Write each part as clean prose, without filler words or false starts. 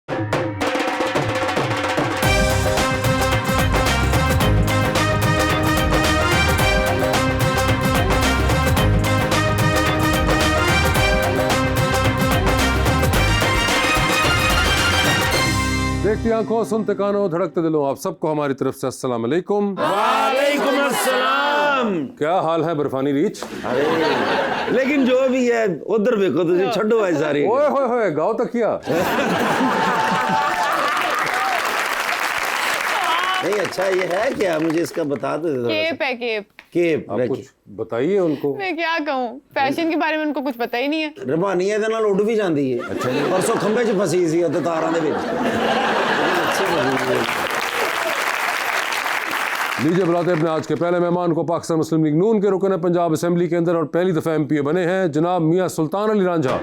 देखती आंखों, सुनते कानों, धड़कते दिलों, आप सबको हमारी तरफ से अस्सलाम वालेकुम। वालेकुम अस्सलाम। क्या हाल है बर्फानी रीच? अरे लेकिन जो भी है उधर देखो, तुझे छड्डो है सारी। ओए होए होए, गाँव तक किया। नहीं अच्छा ये है क्या, मुझे इसका बता दो। केप है केप। केप आप कुछ बताइए उनको। मैं क्या कहूँ, फैशन के बारे में उनको कुछ पता ही नहीं है। रबानी है नाल उड़ भी जाती है। अच्छा जी। परसों खंबे च फसी सी ते तारां दे विच। लीजिए बुलाते अपने आज के पहले मेहमान को। पाकिस्तान मुस्लिम लीग नून के रुकन है पंजाब असेंबली के अंदर और पहली दफा एमपीए बने हैं जनाब मियां सुल्तान अली रांझा।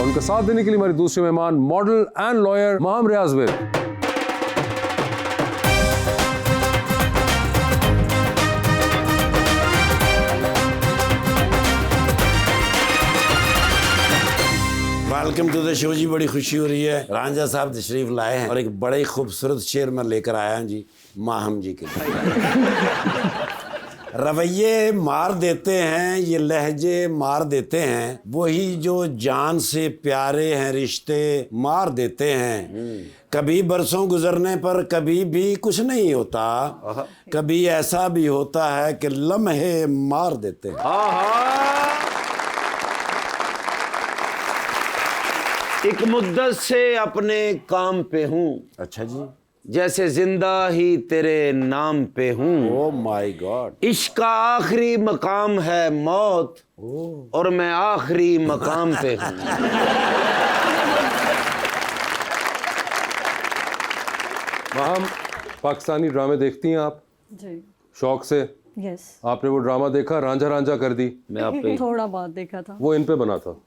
उनका साथ देने के लिए हमारी दूसरे मेहमान model and lawyer Maham Riaz Baig. Welcome to the show ji. बड़ी खुशी हो रही है, रांझा साहब तशरीफ लाए हैं और एक बड़े ही खूबसूरत शेर मैं लेकर आया हूँ जी माहम जी के लिए। रवैये मार देते हैं, ये लहजे मार देते हैं, वही जो जान से प्यारे हैं रिश्ते मार देते हैं। कभी बरसों गुजरने पर कभी भी कुछ नहीं होता, कभी ऐसा भी होता है कि लम्हे मार देते हैं। एक मुद्दत से अपने काम पे हूँ। अच्छा जी। जैसे जिंदा ही तेरे नाम पे हूँ। Oh my God. इश्क का आखिरी मकाम है मौत, और मैं आखिरी मकाम पे हूँ। माहम, पाकिस्तानी ड्रामे देखती हैं आप? जी। शौक से? यस। आपने वो ड्रामा देखा रांझा रांझा कर दी? मैं आप पे थोड़ा बहुत देखा था। वो इन पे बना था।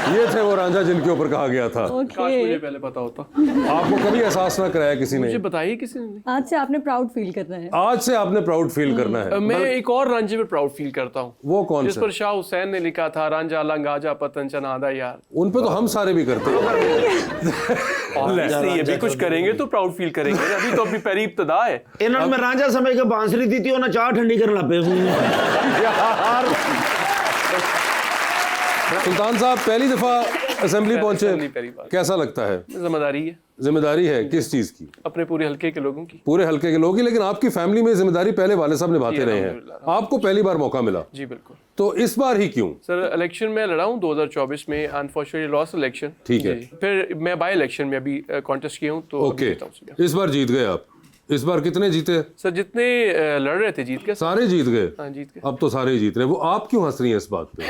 ये थे वो रांझा जिनके ऊपर कहा गया था। ओके। मुझे पहले पता होता। आपको कभी एहसास ना कराया किसी ने? मुझे बताइए किसी ने। आज से आपने प्राउड फील करना है। आज से आपने प्राउड फील करना है। मैं एक और रांझे पे प्राउड फील करता हूँ। वो कौन जिस सा? पर शाह हुसैन ने लिखा था रांझा लंग आजा पतन चनादा यार। उन पे तो हम सारे भी करते हैं। Obviously, अभी कुछ करेंगे तो प्राउड फील करेंगे। अभी तो अभी पहली इब्तदा है। इन्होंने मैं रांझा समय के बांसुरी दी थी, उन्हें चाह ठंडी करने लग पे। सुल्तान साहब पहली दफा असेंबली पहुंचे, पहली बार। कैसा लगता है? जिम्मेदारी है, जिम्मेदारी है किस चीज की? अपने पूरे हल्के के लोगों की। पूरे हल्के के लोग ही, लेकिन आपकी फैमिली में जिम्मेदारी पहले वाले साहब निभाते रहे हैं, आपको पहली बार मौका मिला, जी बिल्कुल। तो इस बार ही क्यों? सर इलेक्शन में लड़ा हूँ 2024 में, अनफॉर्चुनेटली लॉस इलेक्शन। ठीक है। फिर मैं बाई इलेक्शन में अभी कॉन्टेस्ट किया हूँ, तो ओके, इस बार जीत गए आप। इस बार कितने जीते? सर जितने लड़ रहे थे जीत गए। सारे जीत गए? हाँ जीत गए। अब तो सारे ही जीत रहे हैं। वो आप क्यों हंस रही हैं इस बात पे?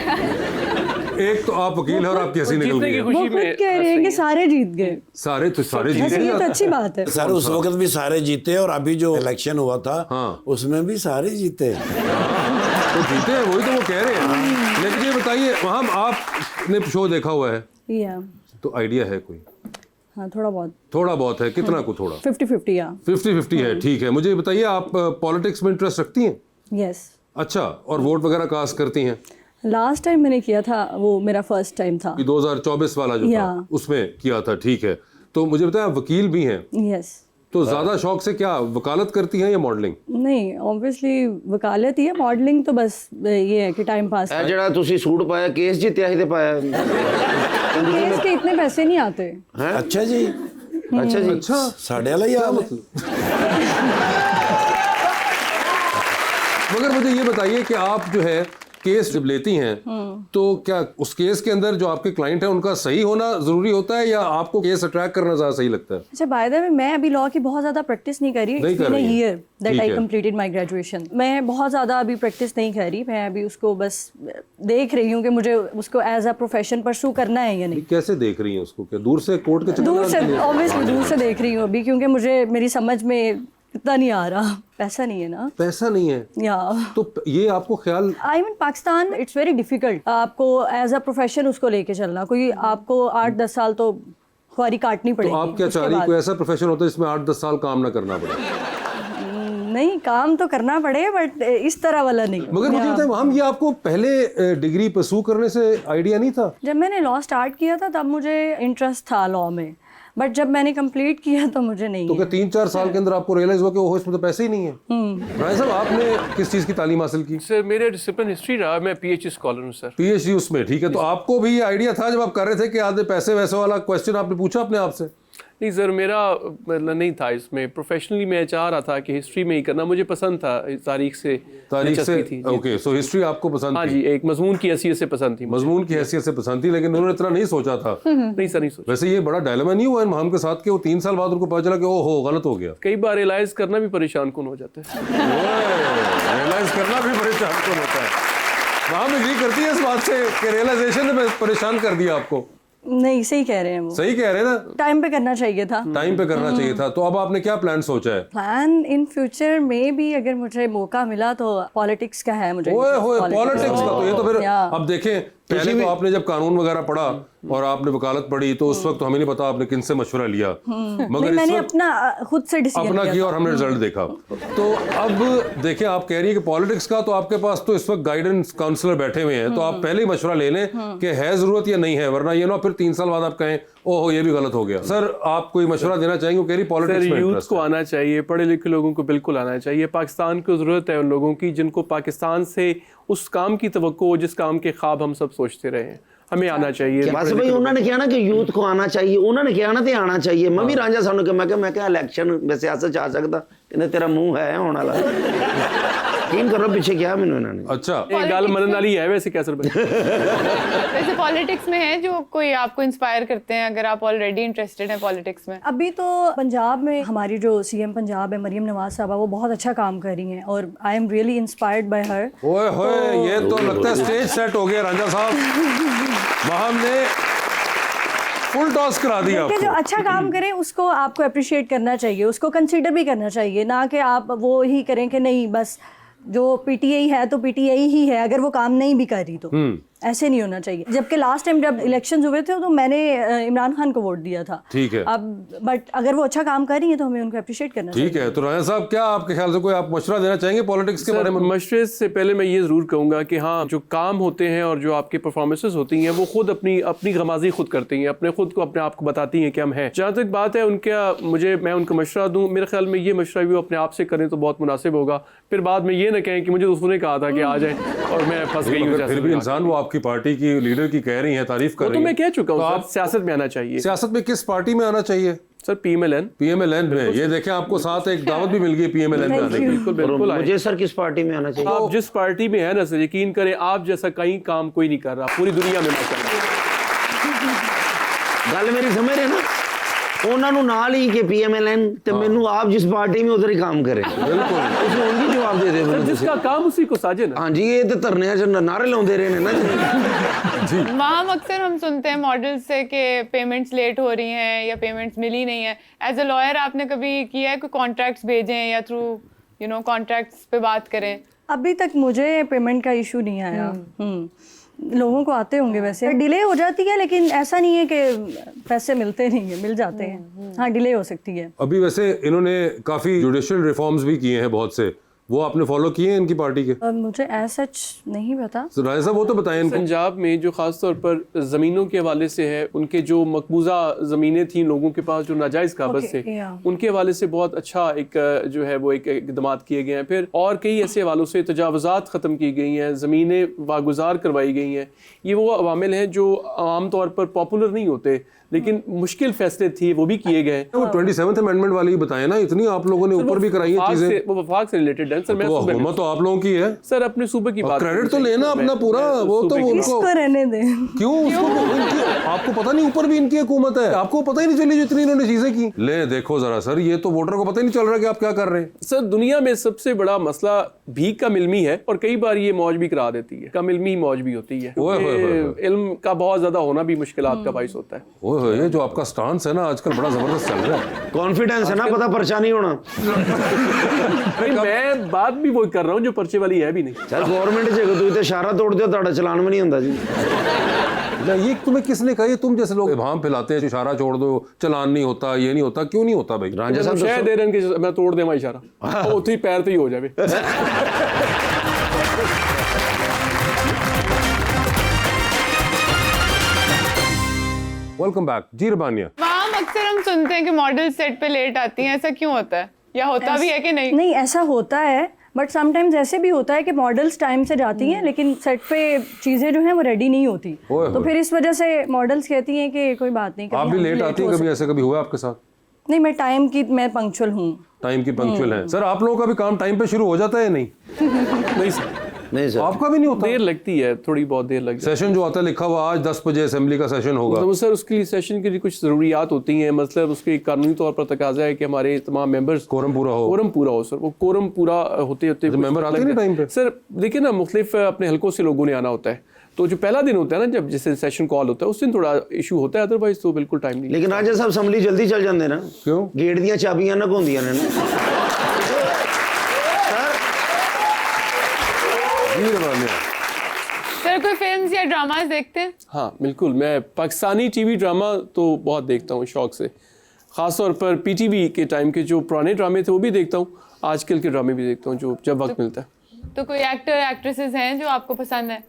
एक तो आप वकील है और आपकी हंसी निकल जीतने गई की है। वो खुशी खुद में कह रहे हैं कि सारे जीत गए। सारे तो सारे जीत ये तो गए। अच्छी बात है। सर उस वक्त भी सारे जीते, और अभी जो इलेक्शन हुआ था हाँ। उसमें भी सारे जीते। तो जीते हैं, वही तो वो कह रहे हैं। लेकिन ये बताइए, वहाँ आपने शो देखा हुआ है या तो आइडिया है कोई? हाँ थोड़ा बहुत। थोड़ा बहुत है, कितना को थोड़ा? 50-50 या 50-50 है, ठीक है। मुझे बताइए, आप पॉलिटिक्स में इंटरेस्ट रखती हैं? यस। अच्छा, और वोट वगैरह कास्ट करती हैं? लास्ट टाइम मैंने किया था, वो मेरा फर्स्ट टाइम था। 2024 वाला जो था या। उसमें किया था, ठीक है। तो मुझे बताया, आप वकील भी हैं, यस। तो ज्यादा शौक से क्या वकालत करती हैं या मॉडलिंग? नहीं, ऑब्वियसली वकालत ही है, मॉडलिंग तो बस ये है कि टाइम पास। जड़ा तुसी सूट पाया, केस जीत्या ही ते पाया। केस के इतने पैसे नहीं आते। हैं? अच्छा जी। अच्छा जी। अच्छा, साढ़े वाला ही हाल है। मगर मुझे ये बताइए कि आप जो है केस जब लेती हैं तो क्या उस केस के अंदर जो आपके क्लाइंट है उनका सही होना जरूरी होता है, या आपको केस अट्रैक्ट करना ज्यादा सही लगता है? अच्छा, बाय द वे मैं अभी लॉ की बहुत ज्यादा प्रैक्टिस नहीं कर रही। नहीं कर रही हैं। ईयर दैट ठीक आई है। Completed my graduation. मैं बहुत ज्यादा अभी प्रैक्टिस नहीं कर रही। मैं अभी उसको बस देख रही हूँ कि मुझे उसको एज अ प्रोफेशन परस्यू करना है या नहीं। कैसे देख रही हैं उसको? क्या दूर से कोर्ट के चक्कर दूर से, लगाती हैं? ऑब्वियसली दूर से देख रही हूँ अभी, क्योंकि मुझे मेरी समझ में इतना नहीं आ रहा। पैसा नहीं है ना। पैसा नहीं है या तो ये आपको ख्याल? I mean Pakistan it's very difficult आपको एज अ प्रोफेशन उसको लेके चलना। कोई आपको 8-10 साल तो खुआरी काटनी तो पड़ेगी। आप क्या चाह रही? कोई ऐसा प्रोफेशन होता है जिसमें 8-10 साल काम ना करना पड़े? नहीं, काम तो करना पड़े बट इस तरह वाला नहीं। मगर मुझे बताएं हम, ये आपको पहले डिग्री परस्यू करने से आइडिया नहीं था? जब मैंने लॉ स्टार्ट किया था तब मुझे इंटरेस्ट था लॉ में, बट जब मैंने कंप्लीट किया तो मुझे नहीं तो है। क्या 3-4 साल के अंदर आपको रियलाइज हुआ कि ओहो इसमें तो पैसे ही नहीं है? राय साहब, आपने किस चीज़ की तालीम हासिल की? सर मेरा डिसिप्लिन हिस्ट्री रहा, मैं PhD स्कॉलर हूँ सर। PhD उसमें, ठीक है। तो आपको भी ये आइडिया था जब आप कर रहे थे कि आधे पैसे वैसे वाला क्वेश्चन आपने पूछा अपने आप से? नहीं सर, मेरा मतलब नहीं था इसमें। प्रोफेशनली मैं चाह रहा था कि हिस्ट्री में ही करना, मुझे पसंद था, तारीख से दिलचस्पी थी। ओके, सो हिस्ट्री आपको पसंद हाँ थी? जी, एक मजमून की हैसियत से पसंद थी। मजमून की हैसियत से पसंद थी, लेकिन उन्होंने इतना नहीं सोचा था। नहीं सर, नहीं सोचा। वैसे ये बड़ा डायलेमा नहीं हुआ इन हम के साथ कि वो 3 साल बाद उनको पता चला कि ओहो गलत हो गया? कई बार रियलाइज करना भी परेशान कौन हो जाता है। रियलाइज करना भी परेशान कौन होता है। वहाँ एग्री करती है इस बात से कि रियलाइजेशन ने परेशान कर दिया आपको? नहीं, सही कह रहे हैं वो। सही कह रहे हैं ना, टाइम पे करना चाहिए था। टाइम पे करना चाहिए था। तो अब आपने क्या प्लान सोचा है? प्लान इन फ्यूचर में भी अगर मुझे मौका मिला तो पॉलिटिक्स का है मुझे। ओए होए, पॉलिटिक्स का तो ये तो फिर या। अब देखें, पहले तो आपने जब कानून वगैरह पढ़ा और आपने वकालत पढ़ी तो उस वक्त तो हमें नहीं पता आपने किन से मशवरा लिया, मगर इस मैंने वक्त अपना खुद से डिसीजन अपना किया और हमने रिजल्ट देखा। तो अब देखें, आप कह रही है कि पॉलिटिक्स का, तो आपके पास तो इस वक्त गाइडेंस काउंसलर बैठे हुए हैं, तो आप पहले ही मशवरा ले लें कि है जरूरत या नहीं है, वरना ये ना फिर 3 साल बाद आप कहें ओहो ये भी गलत हो गया। सर, आप कोई मशवरा देना चाहेंगे? वो कह रही पॉलिटिक्स में यूथ इंटरेस्ट को है। आना चाहिए, पढ़े लिखे लोगों को बिल्कुल आना चाहिए। पाकिस्तान को ज़रूरत है उन लोगों की जिनको पाकिस्तान से उस काम की तवक्को, जिस काम के ख्वाब हम सब सोचते रहे हैं, हमें आना चाहिए। बस भाई उन्होंने कहा ना कि यूथ को आना चाहिए, उन्होंने कहा ना ते आना चाहिए। मैं भी रांझा साहब ने मैं क्या इलेक्शन में सियासत च आ सकता? कहते तेरा मुंह है होने वाला। यकीन करो पीछे क्या मैंने इन्होंने। अच्छा, एक गाल मनन वाली है वैसे क्या सर भाई? वैसे पॉलिटिक्स में है जो कोई आपको इंस्पायर करते हैं, अगर आप ऑलरेडी इंटरेस्टेड हैं पॉलिटिक्स में? अभी तो पंजाब में हमारी जो सीएम पंजाब है मरियम नवाज साहबा, वो बहुत अच्छा काम कर रही हैं और I am really inspired by हर। ओए होए, ये तो लगता है स्टेज सेट हो गया रांझा साहब। हमने फुल टॉस करा दिया कि जो आपको। अच्छा काम करे उसको आपको अप्रिशिएट करना चाहिए, उसको कंसीडर भी करना चाहिए, ना कि आप वो ही करें कि नहीं बस जो PTI है तो PTI ही है, अगर वो काम नहीं भी कर रही तो ऐसे नहीं होना चाहिए। जबकि लास्ट टाइम जब इलेक्शंस हुए थे तो मैंने इमरान खान को वोट दिया था। ठीक है। अब बट अगर वो अच्छा काम कर रही है तो हमें उनको अप्रिशिएट करना चाहिए। ठीक है, तो राजा साहब, क्या आपके ख्याल से कोई आप मशवरा देना चाहेंगे पॉलिटिक्स के बारे में? मशवरे से पहले मैं ये ज़रूर कहूँगा कि हाँ, जो काम होते हैं और जो आपके परफॉर्मेंसेस होती हैं वो खुद अपनी गमाजी खुद करती हैं, अपने खुद को अपने आप को बताती हैं कि हम हैं। जहाँ तक बात है उनका, मैं उनको मशवरा दूँ, मेरे ख्याल में ये मशवरा भी वो अपने आप से करें तो बहुत मुनासिब होगा। फिर बाद में ये ना कहें कि मुझे उसने कहा था कि आ जाए और मैं फंस गई हूँ। फिर भी इंसान, वो आपकी पार्टी की लीडर की कह रही है, तारीफ कर वो रही तो है। मैं कह चुका तो हूँ आप सर, सियासत में आना चाहिए। सियासत में किस पार्टी में आना चाहिए? Sir PMLN। PMLN में। ये देखें, आपको साथ एक दावत भी मिल गई PMLN में आने की। बिल्कुल बिल्कुल आए। मुझे सर किस पार्टी में आना चाहिए? आप जिस पार्टी में है ना सर, यकीन करें आप जैसा कहीं काम कोई नहीं कर रहा पूरी दुनिया में। गल मेरी समझ रहे ना, उन्होंने नाल ही कि PMLN ते मैनू आप जिस पार्टी में उधर ही काम करें। बिल्कुल, उसमें उनकी जवाब दे दे। जिसका काम उसी को साजे ना। हाँ जी, ये तो धरने च नारे लाते रहे ना जी। वहाँ अक्सर हम सुनते हैं मॉडल से कि पेमेंट्स लेट हो रही हैं या पेमेंट्स मिली नहीं है। एज अ लॉयर आपने कभी किया है कोई कॉन्ट्रैक्ट्स भेजें या थ्रू कॉन्ट्रैक्ट्स पे बात करें? अभी तक मुझे पेमेंट का इशू नहीं आया। लोगों को आते होंगे, वैसे डिले हो जाती है लेकिन ऐसा नहीं है कि पैसे मिलते नहीं है, मिल जाते हैं। हाँ, डिले हो सकती है। अभी वैसे इन्होंने काफी जुडिशियल रिफॉर्म्स भी किए हैं बहुत से, वो आपने फॉलो किए हैं इनकी पार्टी के? मुझे ऐसा सच नहीं पता। राजा साहब, वो तो बताएं इनको। पंजाब में जो ख़ास तौर पर ज़मीनों के हवाले से है, उनके जो मकबूजा ज़मीनें थी लोगों के पास जो नाजायज़ काबज़ से, उनके हवाले से बहुत अच्छा एक जो है वो एक इक़दाम किए गए हैं। फिर और कई ऐसे हवालों से तजावुज़ात ख़त्म की गई हैं, ज़मीनें वागुज़ार करवाई गई हैं। ये वो अवामिल हैं जो आम तौर पर पॉपुलर नहीं होते लेकिन मुश्किल फैसले थे, वो भी किए गए। वो 27th अमेंडमेंट वाली ही बताए ना, इतनी आप लोगों ने ऊपर भी कराई है चीजें। वो वफाक से रिलेटेड है सर। मैं तो हुकूमत तो आप लोगों की है सर, अपने सूबे की बात क्रेडिट तो लेना अपना पूरा। वो तो इसको रहने दें। क्यों उसको आपको पता नहीं ऊपर भी इनकी हुकूमत है, आपको पता ही नहीं चली जो इतनी इन्होंने चीजें की। ले देखो जरा सर, ये तो वोटर को पता ही नहीं चल रहा कि आप क्या कर रहे हैं। सर, दुनिया में सबसे बड़ा मसला भीख का मिलमी है और कई बार ये मौज भी करा देती है। कम इल्मी मौज भी होती है, इल्म का बहुत ज्यादा होना भी मुश्किलात का बाइस होता है। ओए, ये जो आपका स्टांस है ना आजकल बड़ा जबरदस्त चल रहा है। कॉन्फिडेंस है ना, पता पर्चा नहीं होना। मैं बात भी वो कर रहा हूँ जो पर्चे वाली है भी नहीं। सर गवर्नमेंट च तू तो इशारा तोड़ दियो, ਤੁਹਾਡਾ ਚਲਾਨ भी नहीं होता जी। ना ये तुम्हें किसने कहा? ये तुम जैसे लोग इबाम फैलाते हैं, इशारा छोड़ दो, चलान नहीं होता, ये नहीं होता, क्यों नहीं होता भाई? रांझा साहब शायद दे रहे हैं कि मैं तोड़ देवा इशारा, ਉੱਥੇ ਹੀ ਪੈਰ ਤੇ ਹੀ ਹੋ ਜਾਵੇ। वेलकम बैक जी रबानिया। मैम अक्सर हम सुनते हैं कि मॉडल सेट पे लेट आती हैं, ऐसा क्यों होता है या होता भी है कि नहीं? नहीं, ऐसा होता है, बट समटाइम्स ऐसे भी होता है कि मॉडल्स टाइम से जाती हैं लेकिन सेट पे चीज़ें जो हैं वो रेडी नहीं होती, ओए तो होए। फिर इस वजह से मॉडल्स कहती हैं कि कोई बात नहीं, आप भी हम लेट आती हो हैं कभी? सकते- ऐसे कभी हुआ आपके साथ? नहीं, मैं टाइम की, मैं पंक्चुअल हूँ। टाइम की पंक्चुअल है सर। आप लोगों का भी काम टाइम पे शुरू हो जाता है या नहीं? नहीं सर, नहीं सर, आपका भी नहीं होता? देर लगती है, थोड़ी बहुत देर लगती है। सेशन जो आता है लिखा हुआ आज 10 बजे असेंबली का सेशन होगा, मतलब सर उसके लिए सेशन के लिए कुछ ज़रूरियात होती हैं, मतलब उसके कानूनी तौर पर तकाजा है कि हमारे तमाम मेंबर्स कोरम पूरा हो। कोरम पूरा हो सर। वो कोरम पूरा होते होते तो मेंबर आते नहीं टाइम पे? सर देखिए ना, मुख्तलिफ अपने हलकों से लोगों ने आना होता है, तो जो पहला दिन होता है ना, जब जैसे सेशन कॉल होता है, उस दिन थोड़ा इशू होता है, अदरवाइज तो बिल्कुल टाइम नहीं। लेकिन रांझा साहब असैम्बली जल्दी चल जाते ना, क्यों? गेट ਦੀਆਂ ਚਾਬੀਆਂ ਨਾ ਹੁੰਦੀਆਂ ਨੇ ਨਾ। जी रबानिया। सर कोई फिल्म्स या ड्रामास देखते हैं? हाँ बिल्कुल, मैं पाकिस्तानी टीवी ड्रामा तो बहुत देखता हूँ शौक से, ख़ास तौर पर पीटीवी के टाइम के जो पुराने ड्रामे थे वो भी देखता हूँ, आजकल के ड्रामे भी देखता हूँ जो जब वक्त मिलता है। तो कोई एक्टर एक्ट्रेसेस हैं जो आपको पसंद है?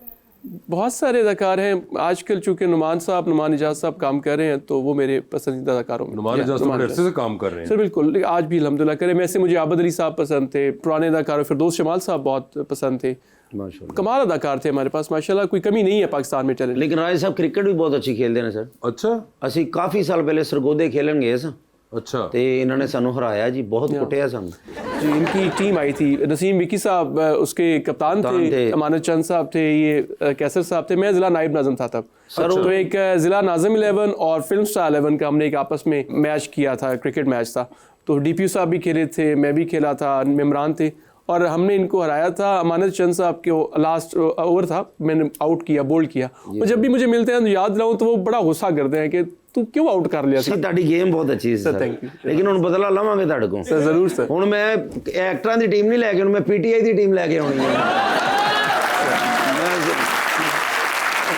बहुत सारे अदाकार हैं आजकल, चूँकि नुमान इजाज़ साहब काम कर रहे हैं तो वो मेरे पसंदीदा अदाकारों में। नुमान इजाज़ बड़े अरसे से काम कर रहे हैं सर बिल्कुल, आज भी अल्हम्दुलिल्लाह करें। वैसे मुझे आबद अली साहब पसंद थे, पुराने अदाकार फिरदौस जमाल साहब बहुत पसंद थे, माशाल्लाह। कमाल अदाकार थे हमारे पास, माशाल्लाह कोई कमी नहीं है पाकिस्तान में टैलेंट। लेकिन रांझा साहब क्रिकेट भी बहुत अच्छी खेलते हैं सर। अच्छा ਅਸੀਂ ਕਾਫੀ ਸਾਲ ਪਹਿਲੇ ਸਰਗੋਦੇ ਖੇਲਣ ਗਏ ਸਾਂ अच्छा। ਤੇ ਇਹਨਾਂ ਨੇ ਸਾਨੂੰ ਹਰਾਇਆ ਜੀ, ਬਹੁਤ ਕੁੱਟਿਆ ਸਾਨੂੰ। जी, इनकी टीम आई थी, नसीम विकी साहब उसके कप्तान थे, अमानत चंद साहब थे, ये कैसर साहब थे, मैं ज़िला नायब नाज़म था तब। तो एक ज़िला नाज़म 11 और फिल्म स्टार 11 का हमने एक आपस में मैच किया था, क्रिकेट मैच था, तो डीपीयू साहब भी खेले थे, मैं भी खेला था, मेमरान थे, और हमने इनको हराया था। अमानत चंद साहब के लास्ट ओवर था, मैंने आउट किया, बोल्ड किया। और जब भी मुझे मिलते हैं तो याद दिलाऊं तो वो बड़ा गुस्सा करते हैं कि तू क्यों आउट कर लिया ਸੀ ਤੁਹਾਡੀ ਗੇਮ ਬਹੁਤ ਅੱਛੀ ਸੀ ਸਰ, thank you। ਲੇਕਿਨ ਹੁਣ ਬਦਲਾ ਲਵਾਂਗੇ ਤੁਹਾਡੇ ਕੋਲ सर ज़रूर सर। ਹੁਣ ਮੈਂ ਐਕਟਰਾਂ ਦੀ ਟੀਮ ਨਹੀਂ ਲੈ ਕੇ, ਹੁਣ ਮੈਂ ਪੀਟੀਆਈ ਦੀ ਟੀਮ ਲੈ ਕੇ ਆਉਣੀ ਹੈ।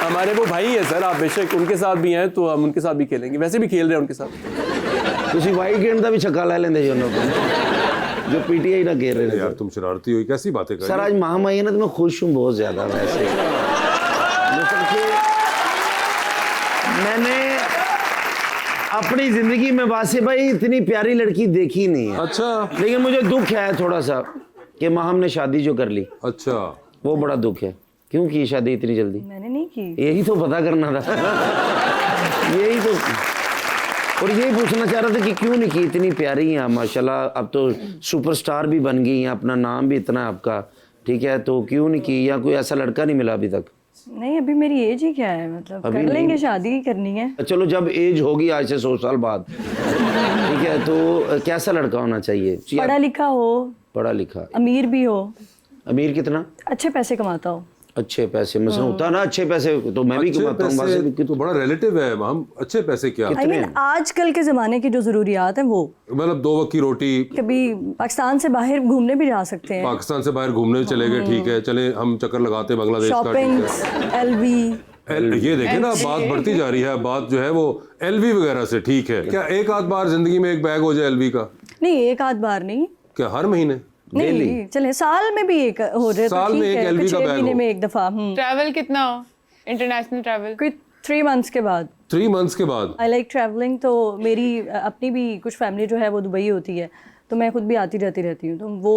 हमारे वो भाई है सर, आप बेशक उनके साथ भी हैं तो हम उनके साथ भी खेलेंगे, वैसे भी खेल रहे हैं उनके साथ। ਤੁਸੀਂ ਵਾਈਟ ਗੇਮ ਦਾ ਵੀ ਛੱਕਾ ਲੈ ਲੈਂਦੇ ਜੀ ਉਹਨਾਂ ਕੋਲ, जो पीटीआई ना खेल रहे यार तुम शरारती हो, कैसी बातें कर सर। रहे हो? आज महामारी है ना तो मैं खुश हूँ बहुत ज़्यादा। वैसे मतलब कि मैंने अपनी ज़िंदगी में वासे भाई इतनी प्यारी लड़की देखी नहीं है। अच्छा लेकिन मुझे दुख है थोड़ा सा कि माहम ने शादी जो कर ली, अच्छा। वो बड़ा दुख है। क्यों की शादी इतनी जल्दी? मैंने नहीं की। यही तो पता करना था। यही तो, और यही पूछना चाह रहा था कि क्यों नहीं की, इतनी प्यारी हैं माशाल्लाह, अब तो सुपरस्टार भी बन गई हैं, अपना नाम भी इतना है आपका, ठीक है, तो क्यों नहीं की? या कोई ऐसा लड़का नहीं मिला अभी तक? नहीं, अभी मेरी एज ही क्या है, मतलब अभी कर लेंगे, नहीं। शादी ही करनी है। चलो जब एज होगी आज से 100 साल बाद, ठीक है, तो कैसा लड़का होना चाहिए? पढ़ा लिखा हो, पढ़ा लिखा, अमीर भी हो, अमीर कितना? अच्छे पैसे कमाता हो। अच्छे पैसे, मतलब होता ना अच्छे पैसे, तो मैं भी अच्छे कमाता हूँ वैसे भी। पैसे तो बड़ा रिलेटिव है हम, अच्छे पैसे क्या? आई मीन आजकल के ज़माने की जो ज़रूरियात हैं वो, मतलब 2 वक्त की रोटी। कभी पाकिस्तान से बाहर घूमने भी जा सकते हैं, पाकिस्तान से बाहर घूमने चले गए, ठीक है, चले हम चक्कर लगाते हैं बांग्लादेश का, शॉपिंग, ठीक है। LV, ये देखे ना, बात बढ़ती जा रही है, बात जो है वो LV वगैरह से, ठीक है। क्या एक आध बार जिंदगी में एक बैग हो जाए LV का? नहीं एक आध बार नहीं, क्या हर महीने? नहीं चले साल में भी एक हो जाए, साल में एक LV का बैग महीने हो। में एक दफ़ा। ट्रैवल कितना हो, इंटरनेशनल ट्रैवल? कोई 3 months के बाद। 3 months के बाद? आई लाइक ट्रैवलिंग, तो मेरी अपनी भी कुछ फैमिली जो है वो दुबई होती है, तो मैं खुद भी आती जाती रहती हूँ, तो वो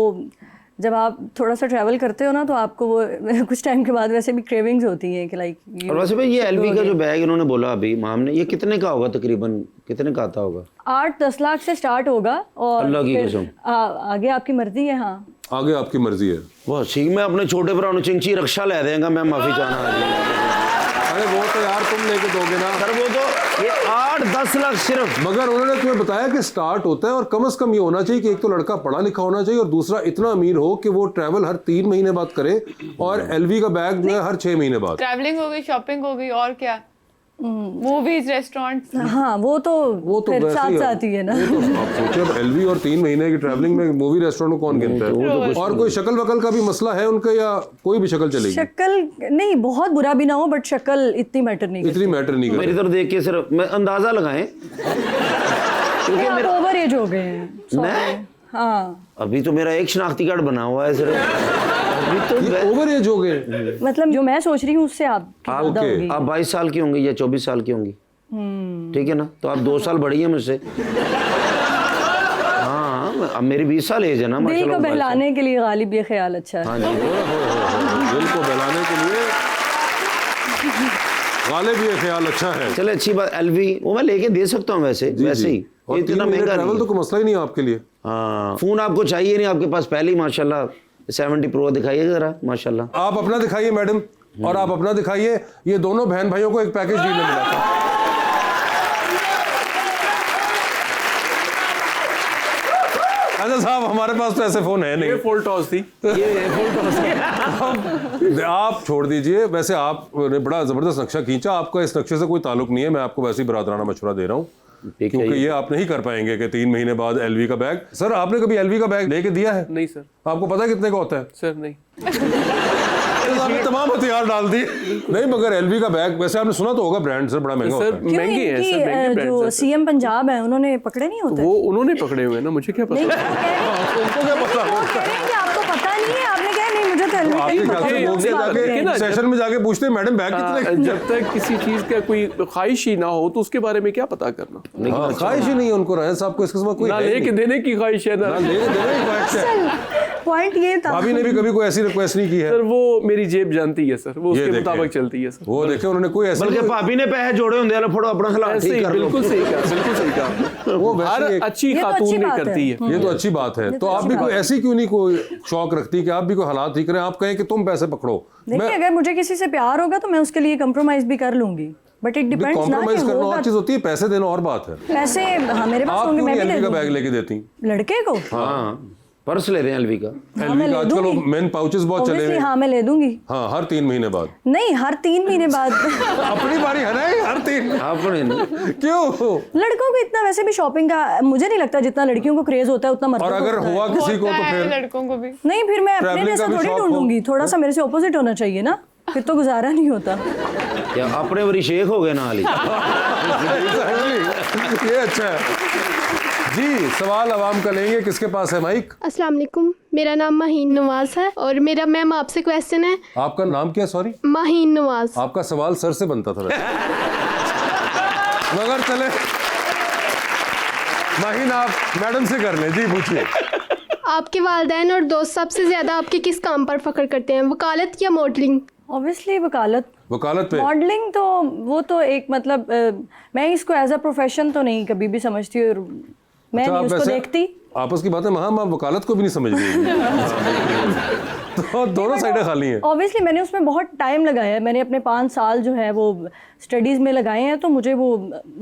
जब आप थोड़ा सा ट्रैवल करते हो ना तो आपको वो कुछ टाइम के बाद वैसे भी क्रेविंग्स होती हैं कि लाइक। और वैसे भाई ये LV का जो बैग इन्होंने बोला अभी माम ने, ये कितने का होगा तकरीबन, कितने का आता होगा? 8-10 लाख से स्टार्ट होगा, और अल्लाह की फिर कसम। आगे आपकी मर्जी है। हाँ आगे आपकी मर्जी है। वाह ठीक, मैं अपने छोटे भरा चिंची रक्षा ले देगा, मैं माफ़ी चाहना। अरे वो तो यार तुम लेके दोगे ना सर वो तो ये 8-10 लाख सिर्फ। मगर उन्होंने तुम्हें बताया कि स्टार्ट होता है, और कम से कम ये होना चाहिए कि एक तो लड़का पढ़ा लिखा होना चाहिए, और दूसरा इतना अमीर हो कि वो ट्रैवल हर 3 महीने बाद करे, और LV का बैग जो है हर 6 महीने बाद। ट्रैवलिंग हो गई, शॉपिंग हो गई, और क्या? Movies, restaurants. हाँ वो तो फिर वैसे साथ ही साथ ही है ना। वो तो आप सोचिए अब एलवी और 3 महीने की ट्रैवलिंग में मूवी रेस्टोरेंट को कौन गिनता है। और कोई शक्ल वकल का भी मसला है उनका या कोई भी शक्ल चलेगी? शक्ल नहीं, बहुत बुरा भी ना हो बट शक्ल इतनी मैटर नहीं इतनी मैटर नहीं मेरी करती। तरफ देख के सिर्फ मैं अंदाजा लगाएं करती। आप ओवर एज हो गए हैं। मैं हाँ अभी तो मेरा एक शनाख्ती कार्ड बना हुआ है सिर्फ, अभी तो ये ओवर एज हो गए। मतलब जो मैं सोच रही हूँ उससे आप ज्यादा ओके। होगी। आप 22 साल की होंगी या 24 साल की होंगी, ठीक है ना, तो आप 2 साल बड़ी हैं मुझसे। हाँ अब मेरी 20 साल एज है ना दिल माशाल्लाह। को बहलाने के लिए गालिब ये ख्याल अच्छा है। हाँ जी दिल को बहलाने के लिए गालिब ये ख्याल अच्छा है। चले अच्छी बात। एलवी वो मैं लेके दे सकता हूँ वैसे वैसे ही, और इतना 3 महीने महंगा ट्रैवल नहीं तो है। कोई मसला ही नहीं है आपके लिए। हाँ फोन आपको चाहिए नहीं, आपके पास पहले ही माशाल्लाह 70 प्रो दिखाइए जरा माशाल्लाह। आप अपना दिखाइए मैडम, और आप अपना दिखाइए। ये दोनों बहन भाइयों को एक पैकेज डील में मिला था। अच्छा साहब हमारे पास तो ऐसे फोन है ये नहीं। फुल टॉस थी। आप छोड़ दीजिए, वैसे आपने बड़ा जबरदस्त नक्शा खींचा, आपका इस नक्शे से कोई ताल्लुक नहीं है, मैं आपको वैसे ही बरादराना मशवरा दे रहा हूँ ठीक है क्योंकि ये आप नहीं कर पाएंगे कि 3 महीने बाद एलवी का बैग। सर आपने कभी एलवी का बैग लेके दिया है? नहीं सर, आपको पता है कितने का होता है? सर नहीं। आपने तमाम हथियार डाल दिए। नहीं मगर एलवी का बैग वैसे आपने सुना तो होगा, ब्रांड सर बड़ा महंगा सर होता है। क्यों महंगे हैं इनकी, सर, महंगे ब्रांड्स जो हैं सर। सीएम पंजाब है उन्होंने पकड़े नहीं होते? वो उन्होंने पकड़े हुए हैं ना, मुझे क्या नहीं पता। उनको क्या पता? वो कह रहे हैं कि आपको पता नहीं है, आपने कहा नहीं मुझे तो हेलमेट आपके नहीं ख्याल से पता। लोग उस बात पे। जाके ना, सेशन में जाके पूछते हैं मैडम बैग कितने? जब तक किसी चीज का कोई ख्वाहिश ही ना हो तो उसके बारे में क्या पता करना। हाँ, ख्वाहिश ही नहीं है उनको, रायन साहब को इसके साथ कोई ना है ही लेके नहीं। देने की ख्वाहिश है ना ना। लेके देने की ख्वाहिश है। पॉइंट ये था। भाभी ने भी कभी कोई ऐसी रिक्वेस्ट नहीं की है। सर वो मेरी जेब जानती है सर, वो ये उसके देखें। मुताबिक चलती है सर। वो देखे उन्होंने कोई ऐसी बल्कि भाभी ने पैसे जोड़े होंगे यार, फोड़ो अपना हालात ऐसे ठीक ही कर लो। बिल्कुल सही कहा, बिल्कुल सही कहा। वो वैसे हर एक- अच्छी ये तो खातून अच्छी ने बात है। करती है। ये तो अच्छी बात है। तो आप भी कोई ऐसी क्यों नहीं कोई शौक रखती कि आप भी कोई हालात ठीक करें, आप कहें कि तुम पैसे पकड़ो। देखिए अगर मुझे किसी से प्यार होगा तो मैं उसके लिए कंप्रोमाइज भी कर लूंगी, बट इट डिपेंड्स ना कॉम्प्रोमाइज कि करना होगा। और चीज होती है, पैसे देना और बात है। पैसे हाँ मेरे पास आप होंगे, क्यों मैं नहीं भी ले एलवी का लूंगी। बैग लेके देती? लड़के को हाँ पर्स ले रहे हैं एलवी का। हाँ, मैं एलवी का ले आजकल दूंगी। मेन पाउचेस बहुत चले हुए Obviously, हैं। हाँ मैं ले दूंगी। हाँ हर 3 महीने बाद। नहीं हर 3 महीने बाद। अपनी बारी है ना ये, हर 3। आपने क्यों? लड़कों को इतना वैसे भी शॉपिंग का मुझे नहीं लगता जितना लड़कियों को क्रेज होता है उतना मर्दों और को अगर होता है। हुआ किसी को होता तो है फिर लड़कों को भी। नहीं फिर मैं अपने Travelling जैसा का भी थोड़ी शौक हो। ढूंढूंगी, थोड़ा सा मेरे से ऑपोजिट होना चाहिए ना, फिर तो गुजारा नहीं होता। क्या अपने वरी शेख हो गए ना हाली। Exactly, ये अच्छा है जी। सवाल आवाम का लेंगे, किसके पास है माइक? अस्सलाम वालेकुम, मेरा नाम माहीन नवाज है और मेरा मैम आपसे क्वेश्चन है। आपका नाम क्या? सॉरी माहीन नवाज। आपका सवाल सर से बनता था वैसे। मगर चले माहिन आप मैडम से कर लें जी, पूछिए। आपके वालिदैन और दोस्त सबसे ज़्यादा आपके किस काम पर फख्र करते हैं, वकालत या मॉडलिंग? ऑब्वियसली वकालत। वकालत पे मॉडलिंग तो वो तो एक मतलब मैं इसको एज अ प्रोफेशन तो नहीं कभी भी समझती और मैं अच्छा, नहीं आप उसको वैसे देखती। आपस की बातें महाम, आप वकालत को भी नहीं समझ रही। तो दोनों साइडें खाली हैं। ऑब्वियसली मैंने उसमें बहुत टाइम लगाया है, मैंने अपने 5 साल जो है वो स्टडीज़ में लगाए हैं, तो मुझे वो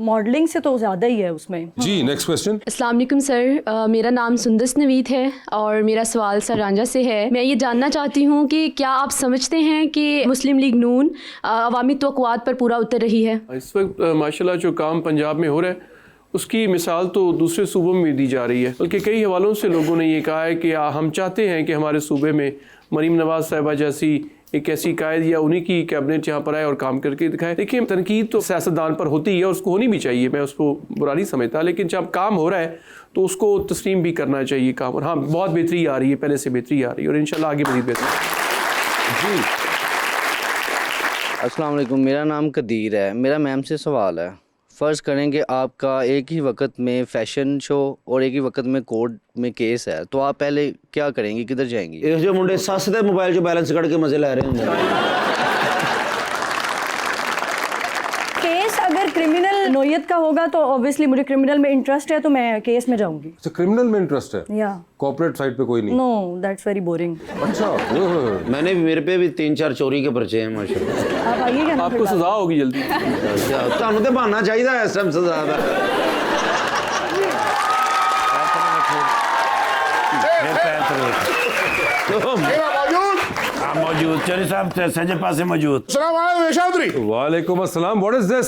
मॉडलिंग से तो ज़्यादा ही है उसमें। जी नेक्स्ट क्वेश्चन। अस्सलाम वालेकुम सर, मेरा नाम सुंदस नवीद है और मेरा सवाल सर रांझा से है। मैं ये जानना चाहती हूँ कि क्या आप समझते हैं कि मुस्लिम लीग नून अवामी तवक्कुआत पर पूरा उतर रही है? इस वक्त माशाल्लाह जो काम पंजाब में हो रहा है उसकी मिसाल तो दूसरे सूबों में भी दी जा रही है, बल्कि कई हवालों से लोगों ने ये कहा है कि हम चाहते हैं कि हमारे सूबे में मरीम नवाज साहिबा जैसी एक ऐसी कायद या उन्हीं की कैबिनेट यहाँ पर आए और काम करके दिखाए। देखिए तनकीद तो सियासतदान पर होती है और उसको होनी भी चाहिए, मैं उसको बुरा नहीं समझता, लेकिन जब काम हो रहा है तो उसको तस्लीम भी करना चाहिए काम। और हाँ बहुत बेहतरी आ रही है, पहले से बेहतरी आ रही है और इंशाल्लाह आगे मज़ीद बेहतरी। जी अस्सलाम वालेकुम, मेरा नाम कदीर है। मेरा मैम से सवाल है, फ़र्ज़ करें कि आपका एक ही वक्त में फ़ैशन शो और एक ही वक्त में कोर्ट में केस है, तो आप पहले क्या करेंगी, किधर जाएंगी? ਇਹ ਜੋ ਮੁੰਡੇ ਸੱਸ ਦੇ ਮੋਬਾਈਲ 'ਚੋਂ ਬੈਲੈਂਸ ਕੱਢ ਕੇ ਮਜ਼ੇ ਲੈ ਰਹੇ ਹੁੰਦੇ ਨੇ। केस अगर क्रिमिनल नोयत का होगा तो ऑब्वियसली मुझे क्रिमिनल में इंटरेस्ट है तो मैं केस में जाऊंगी। अच्छा क्रिमिनल में इंटरेस्ट है, या कॉर्पोरेट साइड पे कोई नहीं? No that's very boring. अच्छा मैंने भी मेरे पे भी 3-4 चोरी के पर्चे हैं माशाल्लाह। आप आइएगा ना आपको फिर सजा होगी जल्दी। ਤੁਹਾਨੂੰ ਤੇ ਬਹਾਨਾ ਚਾਹੀਦਾ ਇਸ ਟਾਈਮ ਸਜ਼ਾ ਦਾ। फिर पैर थले मेरा मौजूद आप मौजूद चौधरी साहब सजे पासे मौजूद सलाम अलैकुम चौधरी वालेकुम अस्सलाम, what is this?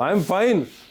I am fine.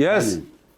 Yes.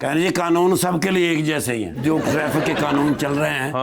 कहने जी कानून सबके लिए एक जैसे ही हैं, जो ट्रैफिक के कानून चल रहे हैं वो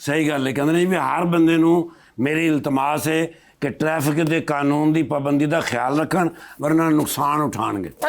ਸਹੀ ਗੱਲ ਹੈ, ਕਹਿੰਦੇ ਨੇ ਵੀ ਹਰ ਬੰਦੇ ਨੂੰ ਮੇਰੀ ਇਲਤਮਾਸ ਹੈ ਕਿ ਟ੍ਰੈਫਿਕ ਦੇ ਕਾਨੂੰਨ ਦੀ ਪਾਬੰਦੀ ਦਾ ਖਿਆਲ ਰੱਖਣ ਵਰਨਾ ਨੁਕਸਾਨ ਉਠਾਣਗੇ।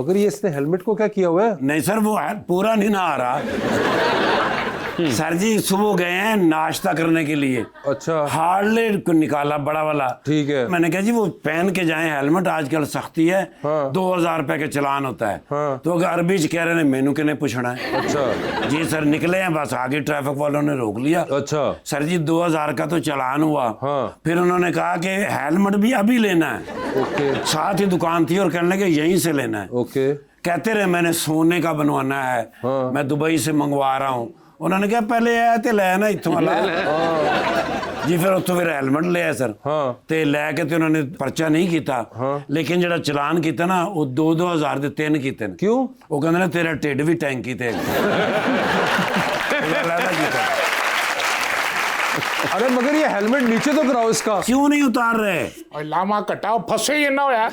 मगर ये इसने हेलमेट को क्या किया हुआ है? नहीं सर वो है पूरा नहीं ना आ रहा सर जी सुबह गए हैं नाश्ता करने के लिए, अच्छा। हार्ले को निकाला बड़ा वाला, ठीक है। मैंने कहा जी वो पहन के जाएं हेलमेट, आजकल सख्ती है। हाँ। 2000 रुपए के चलान होता है। हाँ। तो अरबी च कह रहे हैं मेनू किने पूछना है। अच्छा जी सर निकले हैं बस, आगे ट्रैफिक वालों ने रोक लिया। अच्छा सर जी 2000 का तो चलान हुआ। हाँ। फिर उन्होंने कहा कि हेलमेट भी अभी लेना है। ओके साथ ही दुकान थी और कहने लगे यहीं से लेना है। ओके कहते रहे मैंने सोने का बनवाना है। हाँ। मैं दुबई से मंगवा रहा हूँ। उन्होंने कहा पहले आया तो ले ना इतों वाला जी, फिर उतो फिर हेलमेट लिया सर। हाँ। ते लैके ते उन्होंने पर्चा नहीं किया। हाँ। लेकिन जरा चलान किया ना वो 2-2 हज़ार दे 3 किए। क्यों? वो कहते ने तेरा ढिड भी टैंकी ते अरे मगर ये हेलमेट नीचे तो कराओ इसका। क्यों नहीं उतार रहे? और लामा कटाओ फंसे ही ना हो यार।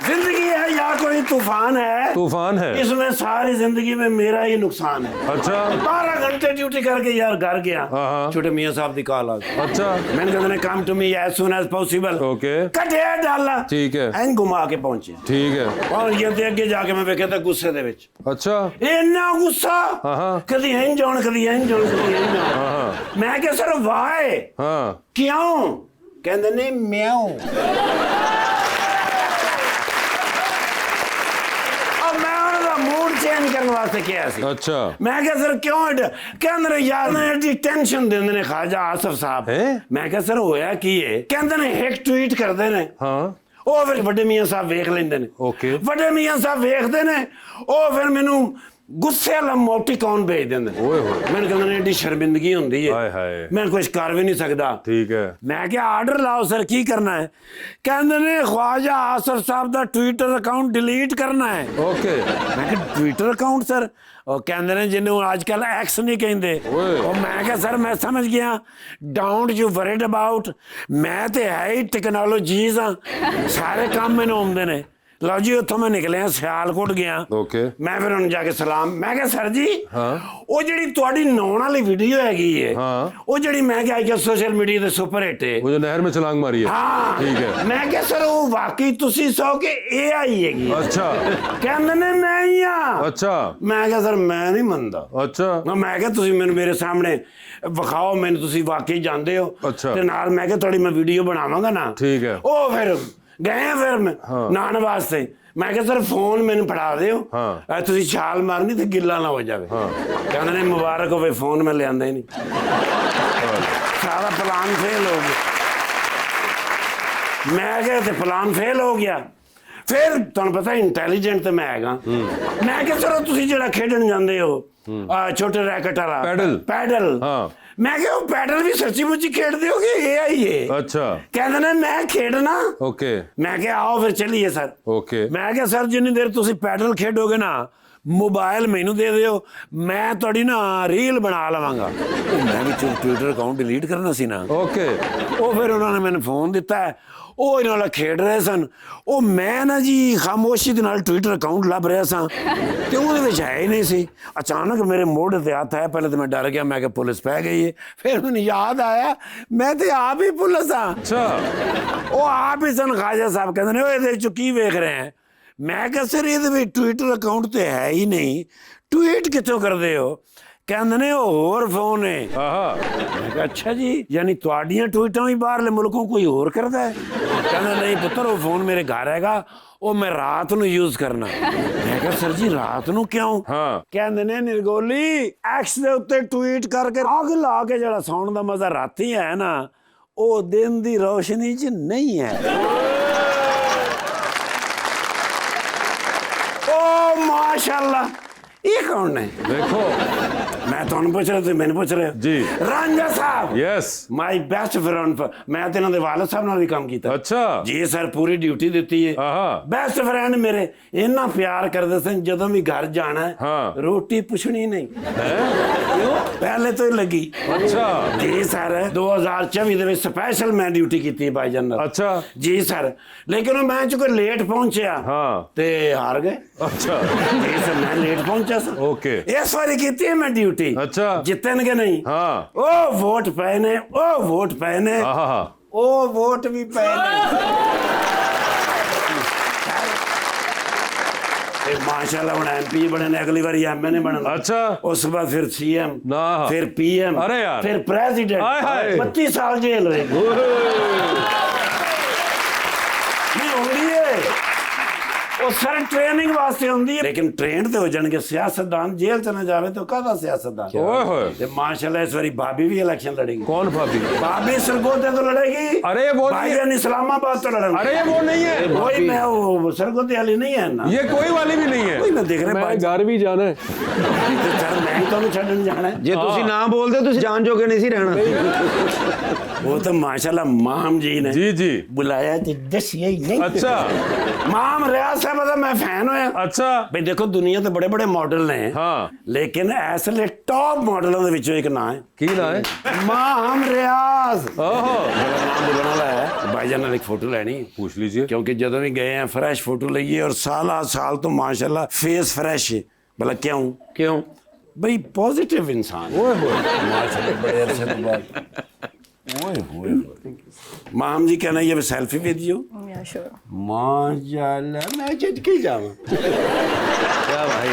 जिंदगी है या कोई तूफान है, तूफान है। इसमें सारी जिंदगी में मेरा ही नुकसान है। अच्छा 12 घंटे ड्यूटी करके यार घर गया, हाँ। छोटे मियाँ साहब की कॉल आ गई। अच्छा मैंने कहा come to me as soon as possible. Okay कटे डाला ठीक है एन घुमा के पहुंचे ठीक है। और ये ते अगे जाके मैं वेख्या था गुस्से दे विच अच्छा इन्ना गुस्सा, हाँ। कदी इंज होण कदी इंज होण कदी इंज होण। हाँ। मैं क्या सर वाय हाँ क्यों कहंदे ने म्याऊं। मूड चेंज करने वास्ते क्या सी। अच्छा मैं क्या सर क्यों कहंदे ने यार मैं एडी टेंशन देंदे ने ख्वाजा आसिफ साहब। हैं? मैं क्या सर होया की है कहंदे ने एक ट्वीट करदे ने हाँ ਉਹ ਫਿਰ ਵੱਡੇ ਮੀਆਂ ਸਾਹਿਬ ਵੇਖ ਲੈਂਦੇ ਨੇ। ਓਕੇ ਵੱਡੇ ਮੀਆਂ ਸਾਹਿਬ ਵੇਖਦੇ ਨੇ ਉਹ ਫਿਰ ਮੈਨੂੰ ਗੁੱਸੇ ਵਾਲਾ ਮੋਟੀਕੌਨ ਭੇਜ ਦਿੰਦੇ ਨੇ। ਓਏ ਹੋਏ ਮੈਨੂੰ ਕਹਿੰਦੇ ਨੇ ਏਡੀ ਸ਼ਰਮਿੰਦਗੀ ਹੁੰਦੀ ਹਾਏ ਹੈ ਹਾਏ ਮੈਂ ਕੁਝ ਕਰ ਵੀ ਨਹੀਂ ਸਕਦਾ। ठीक है ਮੈਂ ਕਿਹਾ ਆਰਡਰ ਲਾਓ ਸਰ ਕੀ ਕਰਨਾ ਹੈ। ਕਹਿੰਦੇ ਨੇ ख्वाजा आसिफ ਸਾਹਿਬ ਦਾ ਟਵਿੱਟਰ ਅਕਾਊਂਟ ਡਿਲੀਟ ਕਰਨਾ ਹੈ। ओके ਮੈਂ ਕਿਹਾ ਟਵਿੱਟਰ ਅਕਾਊਂਟ ਸਰ ਉਹ ਕਹਿੰਦੇ ਨੇ ਜਿਹਨੂੰ ਅੱਜ ਕੱਲ ਐਕਸ ਨਹੀਂ ਕਹਿੰਦੇ। ਓਏ। ਉਹ ਮੈਂ ਕਿਹਾ ਸਰ ਮੈਂ ਸਮਝ ਗਿਆ ਡੋਂਟ ਯੂ ਵਰੀਡ ਅਬਾਊਟ, ਮੈਂ ਤੇ ਹੈ ਹੀ ਟੈਕਨੋਲੋਜੀਜ਼ ਆ, ਸਾਰੇ ਕੰਮ ਮੈਨੂੰ ਆਉਂਦੇ ਨੇ। ਲਓ ਜੀ ਉੱਥੋਂ ਮੈਂ ਨਿਕਲਿਆ ਸਿਆਲਕੋਟ ਗਿਆ। ओके ਮੈਂ ਫਿਰ ਉਹਨੂੰ ਜਾ ਕੇ ਸਲਾਮ ਮੈਂ ਕਿਹਾ ਸਰ ਜੀ ਹਾਂ। ਉਹ ਜਿਹੜੀ ਤੁਹਾਡੀ ਨਹਾਉਣ ਵਾਲੀ ਵੀਡੀਓ ਹੈਗੀ ਹੈ ਹਾਂ। ਉਹ ਜਿਹੜੀ ਮੈਂ ਕਿਹਾ ਅੱਜ ਸੋਸ਼ਲ ਮੀਡੀਆ ਤੇ ਸੁਪਰ ਹਿੱਟ ਹੈ। वो जो नहर में छलांग मारी है ਹਾਂ ठीक है ਮੈਂ ਕਿਹਾ ਸਰ ਉਹ ਵਾਕਈ ਤੁਸੀਂ ਸੋ ਕਿ AI ਹੈਗੀ ਹੈ। अच्छा ਕਹਿੰਦੇ ਨੇ ਮੈਂ ਹੀ ਆ। अच्छा ਮੈਂ ਕਿਹਾ ਸਰ ਮੈਂ ਨਹੀਂ ਮੰਨਦਾ। अच्छा ਮੈਂ ਕਿਹਾ ਤੁਸੀਂ ਮੈਨੂੰ ਮੇਰੇ ਸਾਹਮਣੇ ਵਿਖਾਓ ਮੈਨੂੰ ਤੁਸੀਂ ਵਾਕਈ ਜਾਣਦੇ ਹੋ। ਅੱਛਾ। ਤੇ ਨਾਲ ਮੈਂ ਕਿਹਾ ਤੁਹਾਡੀ ਮੈਂ ਵੀਡੀਓ ਬਣਾਵਾਂਗਾ ਨਾ। ठीक है ਉਹ ਫਿਰ ਗਏ ਫਿਰ ਮੈਂ ਨਹਾਉਣ ਵਾਸਤੇ। ਮੈਂ ਕਿਹਾ ਸਰ ਫੋਨ ਮੈਨੂੰ ਫੜਾ ਦਿਓ ਹਾਂ। ਤੁਸੀਂ ਛਾਲ ਮਾਰਨੀ ਤੇ ਗਿੱਲਾ ਨਾ ਹੋ ਜਾਵੇ। ਕਹਿੰਦੇ ਨੇ ਮੁਬਾਰਕ ਹੋਵੇ ਫੋਨ ਮੈਂ ਲਿਆਂਦਾ ਹੀ ਨਹੀਂ। ਸਾਰਾ ਪਲਾਨ ਫੇਲ ਹੋ ਗਿਆ। ਮੈਂ ਕਿਹਾ ਤੇ ਪਲਾਨ ਫੇਲ ਹੋ ਗਿਆ। ਫਿਰ ਤੁਹਾਨੂੰ ਪਤਾ ਇੰਟੈਲੀਜੈਂਟ ਤੇ ਮੈਂ ਹੈਗਾ। ਮੈਂ ਕਿਹਾ ਚਲੋ ਤੁਸੀਂ ਜਿਹੜਾ ਖੇਡਣ ਜਾਂਦੇ ਹੋ ਛੋਟੇ ਰੈਕਟ ਵਾਲਾ ਪੈਡਲ ਹਾਂ। ਮੈਂ ਕਿਹਾ ਉਹ ਪੈਡਲ ਵੀ ਸੱਚੀ ਮੁੱਚੀ ਖੇਡਦੇ ਹੋਗੇ ਇਹ ਆਈਏ। अच्छा ਕਹਿੰਦੇ ਨੇ ਮੈਂ ਖੇਡਣਾ। ओके ਮੈਂ ਕਿਹਾ ਆਓ ਫਿਰ ਚੱਲੀਏ ਸਰ। ओके ਮੈਂ ਕਿਹਾ ਸਰ ਜਿੰਨੀ ਦੇਰ ਤੁਸੀਂ ਪੈਡਲ ਖੇਡੋਗੇ ਨਾ ਮੋਬਾਈਲ ਮੈਨੂੰ ਦੇ ਦਿਓ ਮੈਂ ਤੁਹਾਡੀ ਨਾ ਰੀਲ ਬਣਾ ਲਵਾਂਗਾ। ਮੈਂ ਵੀ ਟਵਿੱਟਰ ਅਕਾਊਂਟ ਡਿਲੀਟ ਕਰਨਾ ਸੀ ਨਾ। ओके ਉਹ ਫਿਰ ਉਹਨਾਂ ਨੇ ਮੈਨੂੰ ਫੋਨ ਦਿੱਤਾ। ਉਹ ਇਹਨਾਂ ਨਾਲ ਖੇਡ ਰਹੇ ਸਨ। ਉਹ ਮੈਂ ਨਾ ਜੀ ਖਾਮੋਸ਼ੀ ਦੇ ਨਾਲ ਟਵਿੱਟਰ ਅਕਾਊਂਟ ਲੱਭ ਰਿਹਾ ਸਾਂ ਤੇ ਉਹਦੇ ਵਿੱਚ ਹੈ ਹੀ ਨਹੀਂ ਸੀ। ਅਚਾਨਕ ਮੇਰੇ ਮੋਢੇ ਤੇ ਹੱਥ ਆਇਆ। ਪਹਿਲੇ ਤਾਂ ਮੈਂ ਡਰ ਗਿਆ ਮੈਂ ਕਿਹਾ ਪੁਲਿਸ ਪੈ ਗਈ ਹੈ। ਫਿਰ ਮੈਨੂੰ ਯਾਦ ਆਇਆ ਮੈਂ ਤੇ ਆਪ ਹੀ ਪੁਲਿਸ ਆ। अच्छा ਉਹ ਆਪ ਹੀ ਸਨ ख्वाजा ਸਾਹਿਬ ਕਹਿੰਦੇ ਨੇ ਉਹ ਇਹਦੇ ਚ ਕੀ ਵੇਖ ਰਹੇ ਹੈ। ਮੈਂ ਕਿਹਾ ਸਰ ਇਹਦੇ ਵਿੱਚ ਟਵਿੱਟਰ ਅਕਾਊਂਟ ਤੇ ਹੈ ਹੀ ਨਹੀਂ ਟਵੀਟ ਕਿੱਥੋਂ ਕਰਦੇ ਹੋ। ਕਹਿੰਦੇ ਨੇ ਉਹ ਹੋਰ ਫੋਨ ਹੈ। आहा ਮੈਂ ਕਿਹਾ ਅੱਛਾ ਜੀ ਯਾਨੀ ਤੁਹਾਡੀਆਂ ਟਵੀਟਾਂ ਵੀ ਬਾਹਰਲੇ ਮੁਲਕੋਂ ਕੋਈ ਹੋਰ ਕਰਦਾ ਹੈ। ਕਹਿੰਦਾ ਨਹੀਂ ਪੁੱਤਰ ਉਹ ਫੋਨ ਮੇਰੇ ਘਰ ਹੈਗਾ ਉਹ ਮੈਂ ਰਾਤ ਨੂੰ ਯੂਜ਼ ਕਰਨਾ। ਮੈਂ ਕਿਹਾ ਸਰ ਜੀ ਰਾਤ ਨੂੰ ਕਿਉਂ। ਹਾਂ। ਕਹਿੰਦੇ ਨੇ ਨਿਰਗੋਲੀ ਐਕਸ ਦੇ ਉੱਤੇ ਟਵੀਟ ਕਰਕੇ ਅੱਗ ਲਾ ਕੇ ਜਿਹੜਾ ਸੌਣ ਦਾ ਮਜ਼ਾ ਰਾਤੀ ਹੈ ਨਾ ਉਹ ਦਿਨ ਦੀ ਰੋਸ਼ਨੀ 'ਚ ਨਹੀਂ ਹੈ। ओ माशाल्लाह, ये कौन है? देखो मैं ਤੁਹਾਨੂੰ ਪੁੱਛ ਰਿਹਾ, ਤੁਸੀਂ ਮੈਨੂੰ ਪੁੱਛ ਰਹੇ ਹੋ जी ਰਾਂਝਾ ਸਾਹਿਬ। Yes my best friend. ਮੈਂ ਤੇ ਇਹਨਾਂ ਦੇ ਵਾਲਦ ਸਾਹਿਬ ਨਾਲ ਵੀ ਕੰਮ ਕੀਤਾ। अच्छा ਜੀ ਸਰ, ਪੂਰੀ ਡਿਊਟੀ ਦਿੱਤੀ ਹੈ। आहा ਬੈਸਟ ਫਰੈਂਡ ਮੇਰੇ ਇੰਨਾ ਪਿਆਰ ਕਰਦੇ ਸਨ, ਜਦੋਂ ਵੀ ਘਰ ਜਾਣਾ ਹੈ हाँ ਰੋਟੀ ਪੁੱਛਣੀ ਨਹੀਂ, हैं? ਪਹਿਲੇ ਤੋਂ ਹੀ ਲੱਗੀ। अच्छा ਜੀ ਸਰ, 2024 ਦੇ ਵਿੱਚ ਸਪੈਸ਼ਲ ਮੈਂ ਡਿਊਟੀ ਕੀਤੀ ਭਾਈਜਾਨ ਨਾਲ। अच्छा ਜੀ ਸਰ, ਲੇਕਿਨ ਉਹ ਮੈਚ ਕੋਈ ਲੇਟ ਪਹੁੰਚਿਆ हाँ ਤੇ ਹਾਰ ਗਏ। अच्छा ਜੀ ਸਰ, ਮੈਂ ਲੇਟ ਪਹੁੰਚਿਆ ਸੀ। ओके ਇਸ ਵਾਰੀ ਕੀਤੀ ਹੈ ਮੈਂ ਡਿਊਟੀ। अच्छा ਜਿੱਤਣਗੇ ਨਹੀਂ। हाँ ਉਹ ਵੋਟ ਪਏ ਨੇ, ਉਹ ਵੋਟ ਪਏ ਨੇ, आहा ਉਹ ਵੋਟ ਵੀ ਪਏ ਨੇ। ਤੇ ਮਾਸ਼ਾਅੱਲਾ ਹੁਣ ਐਮਪੀ ਬਣੇ ਨੇ, ਅਗਲੀ ਵਾਰੀ ਐਮਐਲਏ ਬਣਨ। अच्छा ਉਸ ਤੋਂ ਬਾਅਦ ਫਿਰ ਸੀਐਮ, ना ਫਿਰ ਪੀਐਮ, अरे यार। ਫਿਰ प्रेसिडेंट। हाय हाय। 25 साल जेल रहे। नहीं होंगी है ਉਹ ਸਰ ਟ੍ਰੇਨਿੰਗ ਵਾਸਤੇ ਹੁੰਦੀ ਹੈ, ਲੇਕਿਨ ਟ੍ਰੇਨਡ ਤੇ ਹੋ ਜਾਣਗੇ। ਸਿਆਸਤਦਾਨ ਜੇਲ੍ਹ ਚ ਨਾ ਜਾਵੇ ਤਾਂ ਕਾਹਦਾ ਸਿਆਸਤਦਾਨ? ओए होए ਤੇ ਮਾਸ਼ਾਅੱਲਾ ਇਸ ਵਾਰੀ ਭਾਬੀ ਵੀ ਇਲੈਕਸ਼ਨ ਲੜेगी। कौन भाभी? भाभी सरगोदे तो लड़ेगी। अरे वो नहीं है। भाईजान इस्लामाबाद तो लड़ेंगे। अरे ये वो नहीं है वही मैं वो सरगोदे वाली नहीं है ना, ये कोई वाली भी नहीं है वही मैं देख रहा मैं घर भी जाना है। सर मैं ही तो छड़न जाना है। ਜੇ ਤੁਸੀਂ ਨਾ ਬੋਲਦੇ ਤੁਸੀਂ ਜਾਣ ਜੋਗੇ ਨਹੀਂ ਸੀ ਰਹਿਣਾ। वो तो माशाल्लाह माम जी ने जी जी बुलाया तो दस यही नहीं। अच्छा माम रियाज साहब ਦਾ मैं फैन होया। अच्छा भाई देखो दुनिया तो बड़े बड़े मॉडल ने, हाँ लेकिन ਇਸ ਲਈ टॉप मॉडलों ਦੇ ਵਿੱਚੋਂ ਇੱਕ ਨਾਂ ਹੈ की ना है माम रियाज। ओहो मेरा नाम बोलने वाला है। भाईजान ने एक फोटो लेनी है, पूछ लीजिए क्योंकि ਜਦੋਂ भी गए हैं फ्रेश फोटो लइए और साल तो माशाल्लाह फेस फ्रेश है। भला क्यों भाई पॉजिटिव इंसान। ओए होए माशाल्लाह, बड़े अच्छे तो बात। ओए होए माम जी कहना ये सेल्फी विद यू। या श्योर। माशाल्लाह, मैं झटके जावा। क्या भाई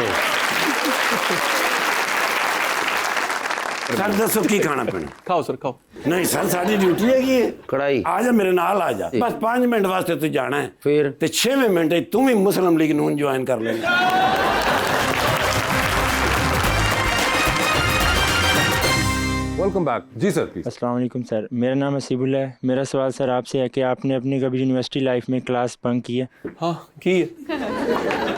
सर दसो की खाना पीना? खाओ सर खाओ। नहीं सर, साडी ड्यूटी है कि कढ़ाई आ जा मेरे नाल आ जा, बस 5 मिनट वास्ते तू जाना है, फिर ते 6वें मिनट तू भी मुस्लिम लीग नून ज्वाइन कर लेगा। Welcome back. जी सर प्लीज। अस्सलाम वालेकुम सर, मेरा नाम हसीबुल्ला है। मेरा सवाल सर आपसे है कि आपने अपनी कभी यूनिवर्सिटी लाइफ में क्लास बंक की है? हाँ की है।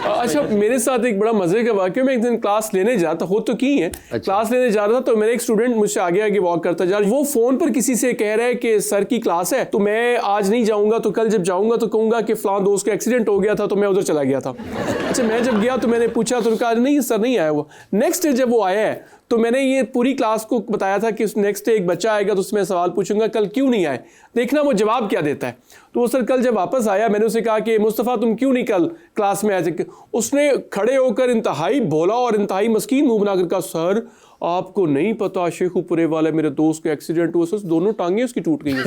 अच्छा, मेरे साथ एक बड़ा मजे का वाक्य, मैं एक दिन क्लास लेने जाता हो तो की है। क्लास लेने जा रहा था तो मेरा एक स्टूडेंट मुझसे आगे आगे वॉक करता जा रहा, वो फोन पर किसी से कह रहा है कि सर की क्लास है तो मैं आज नहीं जाऊंगा, तो कल जब जाऊंगा तो कहूंगा कि फलां दोस्त का एक्सीडेंट हो गया था तो मैं उधर चला गया था। अच्छा, मैं जब गया तो मैंने पूछा तो कहा नहीं सर नहीं आया वो। नेक्स्ट डे जब वो आया है तो मैंने ये पूरी क्लास को बताया था कि नेक्स्ट डे एक बच्चा आएगा तो उसमें सवाल पूछूंगा कल क्यों नहीं आए, देखना वो जवाब क्या देता है। तो वो सर कल जब वापस आया मैंने उसे कहा कि मुस्तफ़ा तुम क्यों नहीं कल क्लास में आए थे? उसने खड़े होकर इंतहाई भोला और इंतहाई मस्कीन मुंह बनाकर कहा सर आपको नहीं पता शेखुपुरे वाले मेरे दोस्त का एक्सीडेंट हुआ, सर दोनों टांगे उसकी टूट गई हैं।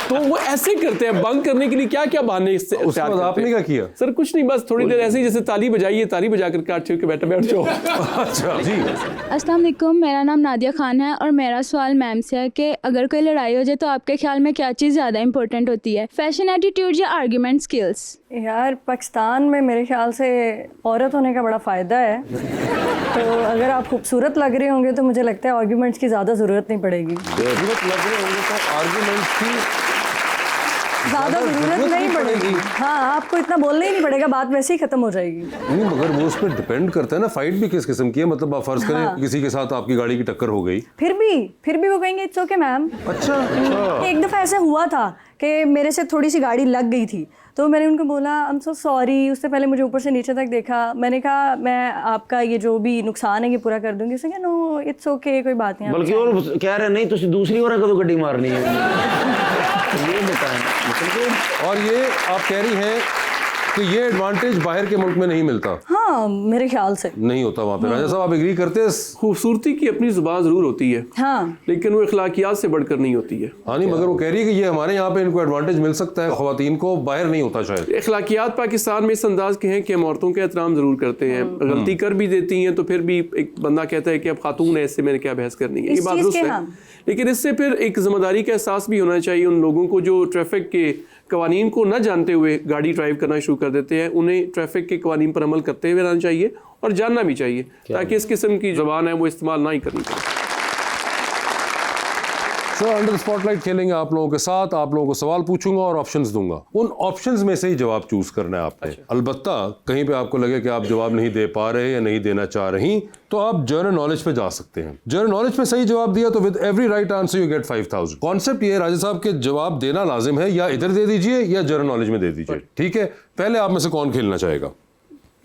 तो वो ऐसे करते हैं, बंक करने के लिए क्या क्या बहाने उसके बाद आपने क्या किया? सर कुछ नहीं, बस थोड़ी देर ऐसे ही जैसे ताली बजाइए, ताली बजाकर काट के बैठ जाओ। अच्छा जी। अस्सलाम वालेकुम, मेरा नाम नादिया खान है और मेरा सवाल मैम से है कि अगर कोई लड़ाई हो जाए तो आपके ख्याल में क्या चीज़ ज़्यादा इंपॉर्टेंट होती है, फैशन एटीट्यूड या आर्ग्यूमेंट स्किल्स? यार पाकिस्तान में मेरे ख्याल से औरत होने का बड़ा फ़ायदा है, तो अगर आप खूबसूरत लग रहे होंगे तो मुझे लगता है आर्ग्यूमेंट्स की ज़्यादा ज़रूरत नहीं पड़ेगी। जरूरत लग रही होंगे तो आर्गुमेंट की ज़्यादा ज़रूरत नहीं पड़ेगी। हाँ, आपको इतना बोलना ही नहीं पड़ेगा, बात वैसे ही ख़त्म हो जाएगी। नहीं, मगर वो उस पर डिपेंड करता है ना, फाइट भी किस किस्म की है। मतलब आप फर्ज करें किसी के साथ आपकी गाड़ी की टक्कर हो गई, फिर भी वो कहेंगे इट्स ओके मैम। अच्छा एक दफ़ा ऐसे हुआ था कि मेरे से थोड़ी सी गाड़ी लग गई थी तो मैंने उनको बोला आई एम सो सॉरी। उससे पहले मुझे ऊपर से नीचे तक देखा, मैंने कहा मैं आपका ये जो भी नुकसान है ये पूरा कर दूंगी। उसने कहा नो इट्स ओके, कोई बात नहीं। बल्कि और कह रहे नहीं तुम दूसरी और कदों गड्डी मारनी है। ये बताएं। और ये आप कह रही हैं कि ये एडवांटेज बाहर के मुल्क में नहीं मिलता? हाँ, मेरे ख्याल से नहीं होता वहाँ पे। राजा साहब आप एग्री करते हैं? खूबसूरती की अपनी जुबान जरूर होती है, हाँ, लेकिन वो इखलाकियात से बढ़कर नहीं होती है। हाँ नहीं, मगर वो कह रही है कि ये हमारे यहाँ पे इनको एडवांटेज मिल सकता है, ख्वातीन को बाहर नहीं होता शायद। इखलाकियात पाकिस्तान में इस अंदाज के हैं कि हम औरतों का एहतराम जरूर करते हैं, गलती कर भी देती हैं तो फिर भी एक बंदा कहता है कि अब खातून है इससे मैंने क्या बहस करनी है, ये बात दुरुस्त है। लेकिन इससे फिर एक जिम्मेदारी का एहसास भी होना चाहिए उन लोगों को जो ट्रैफिक के कवानीन को न जानते हुए गाड़ी ड्राइव करना शुरू कर देते हैं। उन्हें ट्रैफिक के कवानीन पर अमल करते हुए रहना चाहिए और जानना भी चाहिए ताकि इस किस्म की ज़बान है वो इस्तेमाल ना ही करनी पड़े। सर अंडर द स्पॉटलाइट खेलेंगे आप लोगों के साथ, आप लोगों को सवाल पूछूंगा और ऑप्शंस दूंगा। उन ऑप्शंस में से ही जवाब चूज करना है आपने। अलबत्ता कहीं पे आपको लगे कि आप जवाब नहीं दे पा रहे या नहीं देना चाह रही, तो आप जनरल नॉलेज पे जा सकते हैं। जनरल नॉलेज पे सही जवाब दिया तो with every right answer you get 5000। Concept ये राजा साहब के जवाब देना लाजिम है, या इधर दे दीजिए या जनरल नॉलेज में दे दीजिए, ठीक है। पहले आप में से कौन खेलना चाहेगा?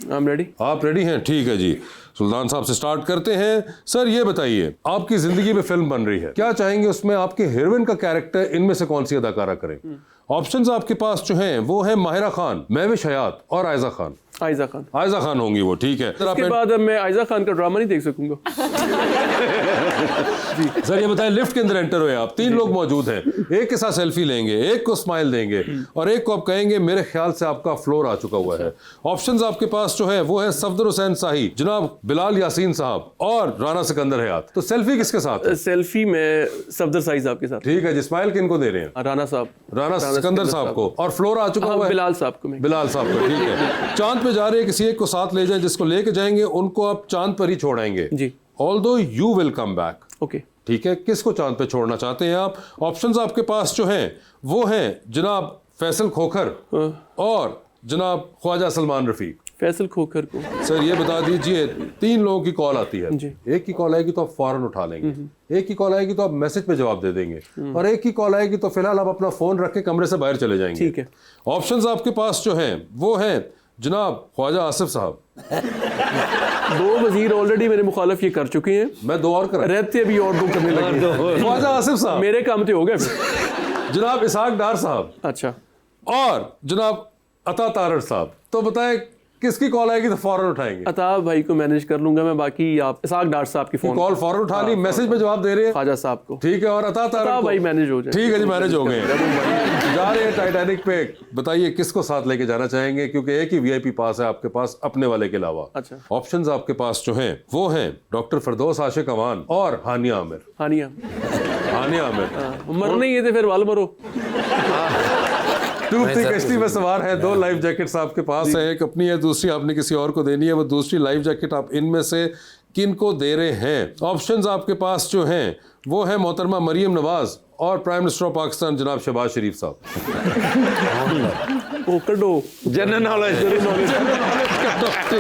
रेडी। आप रेडी हैं? ठीक है जी, सुल्तान साहब से स्टार्ट करते हैं। सर ये बताइए, आपकी जिंदगी में फिल्म बन रही है, क्या चाहेंगे उसमें आपके हीरोइन का कैरेक्टर इनमें से कौन सी अदाकारा करें? ऑप्शंस आपके पास जो हैं वो है माहिरा खान, महविश हयात और आयजा खान। आयजा खान। आयजा खान होंगी वो, ठीक है। इसके बाद अब मैं आयजा खान का ड्रामा नहीं देख सकूंगा। सर ये बताएं, लिफ्ट के अंदर एंटर हुए आप, 3 लोग मौजूद हैं, एक के साथ सेल्फी लेंगे, एक को स्माइल देंगे और एक को आप कहेंगे मेरे ख्याल से आपका फ्लोर आ चुका हुआ है। ऑप्शंस आपके पास जो है वो है सफदर हुसैन शाही, जनाब बिलाल यासीन साहब और राना सिकंदर हयात। तो सेल्फी किसके साथ है? सेल्फी में सफदर शाही साहब के साथ। ठीक है जी, स्माइल किनको दे रहे हैं? राना साहब, राना सिकंदर साहब को। और फ्लोर आ चुका हुआ है बिलाल साहब को। बिलाल साहब को, ठीक है। चांद पे जा रहे हैं, किसी एक को साथ ले जाए, जिसको लेके जाएंगे उनको आप चांद पर ही छोड़ाएंगे जी, although you will come back. Okay, ठीक है। किसको चांद पे छोड़ना चाहते हैं आप? ऑप्शंस आपके पास जो हैं वो हैं जनाब फैसल खोखर और जनाब ख्वाजा सलमान रफीक। फैसल खोखर को। सर ये बता दीजिए, 3 लोगों की कॉल आती है, एक की कॉल आएगी तो आप फौरन उठा लेंगे, एक की कॉल आएगी तो आप मैसेज पे जवाब दे देंगे और एक की कॉल आएगी तो फिलहाल आप अपना फोन रख के कमरे से बाहर चले जाएंगे, ठीक है। ऑप्शंस आपके पास जो हैं वो हैं जनाब ख्वाजा आसिफ साहब। 2 वजीर ऑलरेडी मेरे मुखालिफ ये कर चुके हैं, मैं 2 और कर रहते अभी और 2 करने लगे। ख्वाजा आसिफ साहब मेरे काम तो हो गए फिर। जनाब इसहाक डार साहब, अच्छा, और जनाब अता तारड़ साहब। तो बताएं किसकी कॉल आएगी तो फौरन उठाएंगे? अता भाई को मैनेज कर लूंगा मैं, बाकी आप इसहाक डार साहब की फोन कॉल फौरन उठा ली, मैसेज पे जवाब दे रहे हैं ख्वाजा साहब को, ठीक है। और अता तारड़ भाई मैनेज हो जाए, ठीक है जी, मैनेज हो गए। जा रहे हैं टाइटैनिक पे, बताइए किसको साथ लेके जाना चाहेंगे, क्योंकि एक ही वीआईपी पास है आपके पास अपने वाले के अलावा। अच्छा, ऑप्शंस आपके पास जो हैं वो हैं डॉक्टर फरदौस आशिक अवान और हानिया आमिर। हानिया आमिर मर नहीं है तो फिर वाल मरो। डूबती कश्ती में सवार है, 2 लाइफ जैकेट्स आपके पास है, एक अपनी है, दूसरी आपने किसी और को देनी है। वो दूसरी लाइफ जैकेट आप इनमें से किन को दे रहे हैं? ऑप्शंस आपके पास जो हैं वो है मोहतरमा मरियम नवाज और प्राइम मिनिस्टर ऑफ पाकिस्तान जनाब शहबाज शरीफ साहब। ओ कटो जनरल नॉलेज हो सकता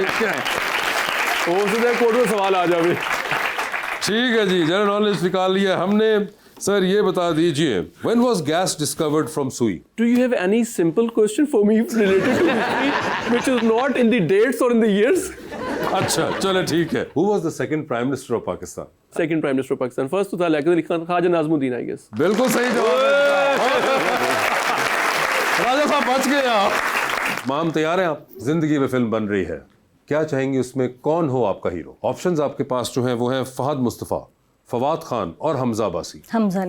है कोर्ट में सवाल आ जावे। ठीक है जी, जनरल नॉलेज निकाल लिया हमने। सर ये बता दीजिए, when was gas discovered from Sui? Do you have any simple question for me related to history which is not in the dates or in the years? अच्छा चलो ठीक है। Who was the second prime minister of Pakistan? Second prime minister of Pakistan. First तो था Liaquat Ali Khan, Khwaja नाज़मुद्दीन I guess. बिल्कुल सही जवाब है। राजा साहब बच गए आप। माम तैयार हैं आप? जिंदगी में फिल्म बन रही है, क्या चाहेंगे उसमें कौन हो आपका हीरो? ऑप्शंस आपके पास जो हैं वो हैं फहद मुस्तफ़ा, फवाद खान और हमजा अब्बासी। हमजा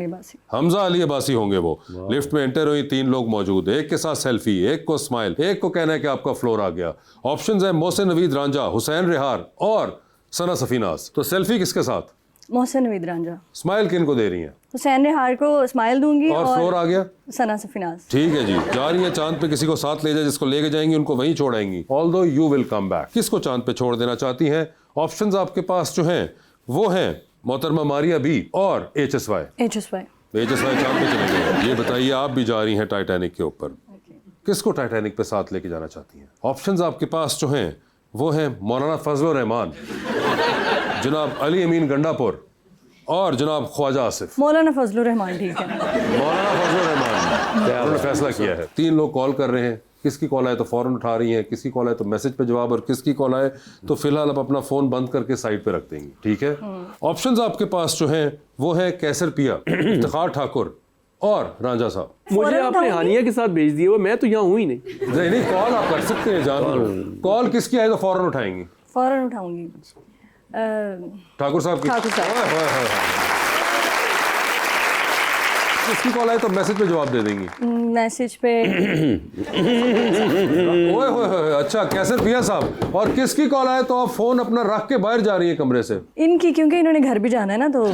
अली अब्बासी होंगे वो। लिफ्ट में एंटर हुई, 3 लोग मौजूद, एक के साथ सेल्फी, एक को स्माइल, एक को कहना है कि आपका फ्लोर आ गया। ऑप्शंस है मोहसिन नवीद रांझा, हुसैन रिहार और सना सफीनाज। तो सेल्फी किसके साथ? मोहसिन नवीद रांझा। स्माइल किन को दे रही हैं? हुसैन रिहार को स्माइल दूंगी और फ्लोर आ गया सना सफीनाज। ठीक है जी, जा रही है चांद पे, किसी को साथ ले जाए, जिसको लेके जाएंगी उनको वहीं छोड़ाएंगी। Although you will come back. किसको चांद पे छोड़ देना चाहती हैं? ऑप्शंस आपके पास जो हैं वो हैं मोहतरमा मारिया बी और HSY चांद पे चले गए। ये बताइए, आप भी जा रही हैं टाइटैनिक के ऊपर, किसको टाइटैनिक पे साथ लेके जाना चाहती हैं? ऑप्शंस आपके पास जो हैं वो हैं मौलाना फजलुर रहमान, जनाब अली अमीन गंडापुर और जनाब ख्वाजा आसिफ। मौलाना फजलुर रहमान, ठीक है। मौलाना फजलुर रहमान, उन्होंने फैसला किया है। 3 लोग कॉल कर रहे हैं, किसकी कॉल आए तो फौरन उठा रही हैं, किसकी कॉल आए तो मैसेज पे जवाब, और किसकी कॉल आए तो फिलहाल आप अपना फोन बंद करके साइड पे रख देंगे, ठीक है। ऑप्शंस आपके पास जो हैं वो है कैसर पिया, इफ्तिखार ठाकुर और रांझा साहब। मुझे आपने हानिया के साथ भेज दिया, मैं तो यहाँ हूँ ही नहीं, कॉल आप कर सकते हैं जान। कॉल किसकी आए तो फौरन उठाएंगे? फौरन उठाऊंगी ठाकुर साहब की। किसकी कॉल आए तो मैसेज पे जवाब दे देंगी? मैसेज पे। ओए अच्छा, कैसर पिया साहब। और किसकी कॉल आए तो आप फोन अपना रख के बाहर जा रही है कमरे से? इनकी, क्योंकि इन्होंने घर भी जाना है ना। तो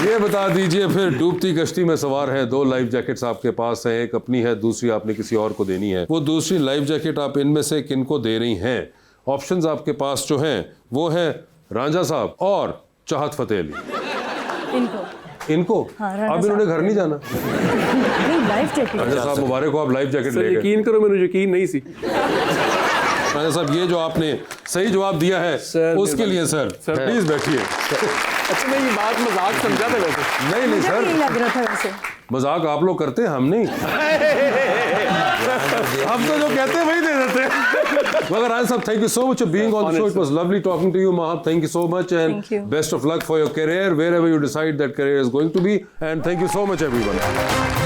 ये बता दीजिए फिर, डूबती कश्ती में सवार है, 2 लाइफ जैकेट्स आपके पास हैं, एक अपनी है, दूसरी आपने किसी और को देनी है। वो दूसरी लाइफ जैकेट आप इनमें से किनको दे रही हैं? ऑप्शंस आपके पास जो हैं वो है रांझा साहब और चाहत फतेह अली। इनको हाँ, राणा अब इन्होंने घर नहीं जाना। नहीं, लाइफ जैकेट राजा साहब मुबारक हो, आप लाइफ जैकेट सर ले गए। यकीन करो मैंने यकीन नहीं सी। राजा साहब ये जो आपने सही जवाब दिया है उसके लिए सर प्लीज बैठिए। अच्छा मैं ये बात मजाक समझा था वैसे। नहीं मुझे सर, नहीं लग रहा था वैसे। मजाक आप लोग करते हैं, हम नहीं। हम तो जो कहते हैं वही दे देते हैं। मगर राजा साहब, thank you so much for being on the show. It was lovely talking to you Maham. Thank you so much and Thank you. Best of luck for your career wherever you decide that career is going to be, and thank you so much everyone.